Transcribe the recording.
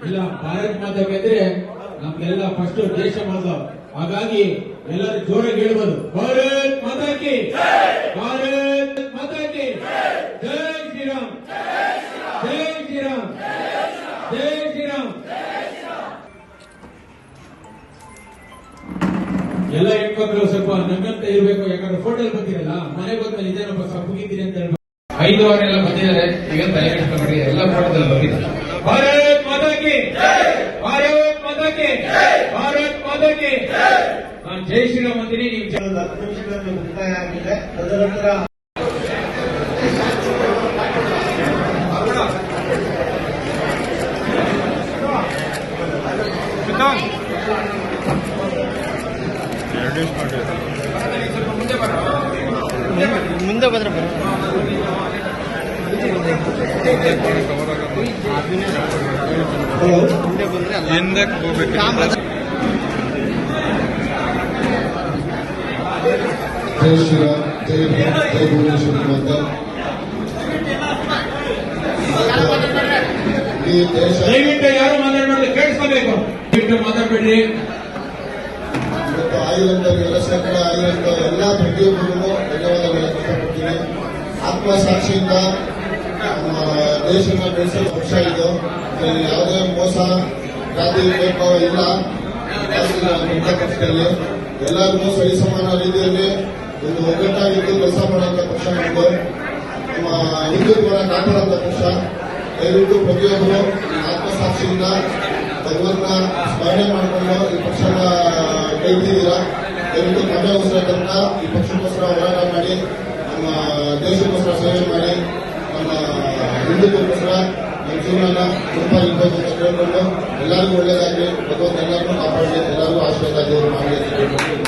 ಇಲ್ಲ ಭಾರತ್ ಮಾತಾ ಗೆದ್ರೆ ನಮ್ಗೆಲ್ಲ ಫಸ್ಟ್ ದೇಶ ಮಾತಾ. ಹಾಗಾಗಿ ಎಲ್ಲರೂ ಜೋರಾಗಿ ಹೇಳ್ಬೋದು, ಭಾರತ್ ಮಾತಾ ಕಿ, ಭಾರತ್ ಮಾತಾ ಕಿ, ಜೈ ಶ್ರೀರಾಮ್, ಜೈ ಶ್ರೀರಾಮ್, ಜೈ ಶ್ರೀರಾಮ್. ಎಲ್ಲ ಹೆಣ್ಮಕ್ಳು ಸ್ವಲ್ಪ ನಮ್ಮಂತ ಇರ್ಬೇಕು. ಯಾಕಂದ್ರೆ ಫೋಟೋಲ್ ಬಂದಿರಲ್ಲ, ಮನೆಗೆ ಬಂದ್ಮೇಲೆ ಇದೇನಪ್ಪ ಸಪ್ಪಗಿದ್ದೀರಿ ಅಂತ ಹೇಳ್ಬೇಕು. 5 ವಾರ ಎಲ್ಲ ಬಂದಿದ್ದಾರೆ. ಈಗ ತಲೆ ಕೆಡಿಸ್ಕೊಂಡ್ರಿ, ಎಲ್ಲ ಫೋಟೋದಲ್ಲಿ ಬಂದಿದ್ದಾರೆ. ಭಾರತ್ ಮಾತಾ ಕಿ, ಭಾರತ್ ಮಾತಾ ಕಿ, ಭಾರತ್ ಮಾತಾ ಕಿ. ನಾನು ಜೈ ಶ್ರೀರಾಮ್ ಅಂತೀನಿ. ನೀವು 10 ನಿಮಿಷಗಳಲ್ಲಿ ಮುಕ್ತಾಯ ಆಗಿದೆ. ತದನಂತರ ಮುಂದೆ ಬಂದ್ರೆ ಮುಂದೆ ಬಂದ್ರೆ ಹಿಂದಕ್ಕೆ ಹೋಗ್ಬೇಕು. ಜೈ ಶ್ರೀರಾಮ್, ಜೈ ಭಾರತ್, ಜೈ ಭುವನೇಶ್ವರಿ ಮಾತಾ. ಈ ದೇಶ ದಯವಿಟ್ಟು ಯಾರು ಮಾತಾಡಬಾರ್ದು, ಕೇಳಿಸ್ಕೋಬೇಕು. ದಯವಿಟ್ಟು ಮಾತಾಡಬೇಡ್ರಿ. ಇವತ್ತು ಆಗಿರುವಂತವರಿಗೆಲ್ಲ ಶೇಕಡ ಆಗಿರುವಂತ ಎಲ್ಲ ಪ್ರತಿಯೊಬ್ಬರಿಗೂ ಧನ್ಯವಾದಗಳನ್ನು ಇಷ್ಟಪಡ್ತೀನಿ. ಆತ್ಮಸಾಕ್ಷಿಯಿಂದ ನಮ್ಮ ದೇಶನ ಬೆಳೆಸಲು ಪಕ್ಷ ಇದು. ಇದರಲ್ಲಿ ಯಾವುದೇ ಮೋಸ, ಜಾತಿ ಭೇದಭಾವ ಇಲ್ಲ. ಪಕ್ಷದಲ್ಲಿ ಎಲ್ಲರಿಗೂ ಸರಿಸಮಾನ ರೀತಿಯಲ್ಲಿ ಒಂದು ಒಗ್ಗಟ್ಟಾಗಿದ್ದು ಕೆಲಸ ಮಾಡುವಂತ ಪಕ್ಷ ನಮ್ಮದು. ನಮ್ಮ ಹಿಂದುತ್ವನ ಕಾಪಾಡುವಂತ ಪಕ್ಷ. ದಯವಿಟ್ಟು ಪ್ರತಿಯೊಬ್ಬರು ಆತ್ಮಸಾಕ್ಷಿಯಿಂದ ಭಗವಂತನ ಸ್ಮರಣೆ ಮಾಡಿಕೊಂಡು ಈ ಪಕ್ಷನ ಕೈತಿದ್ದೀರಾ. ದಯವಿಟ್ಟು ಸಮಯೋಸ್ಕರ ತನಕ ಈ ಪಕ್ಷಕ್ಕೋಸ್ಕರ ಹೋರಾಟ ಮಾಡಿ, ನಮ್ಮ ದೇಶಕ್ಕೋಸ್ಕರ ಸೇವೆ ಮಾಡಿ, ನಮ್ಮ ಹಿಂದುತ್ವಕ್ಕೋಸ್ಕರ ನಮ್ಮ ಜೀವನ ಗುರುಪಾಗಿರ್ಬೇಕು ಅಂತ ಕೇಳಿಕೊಂಡು ಎಲ್ಲರಿಗೂ ಒಳ್ಳೇದಾಗಲಿ, ಭಗವಂತ ಎಲ್ಲರಿಗೂ ಕಾಪಾಡಲಿ, ಎಲ್ಲರಿಗೂ ಆಶೀರ್ವಾದ ಮಾಡಿ ಅಂತ ಕೇಳ್ಕೊಂಡು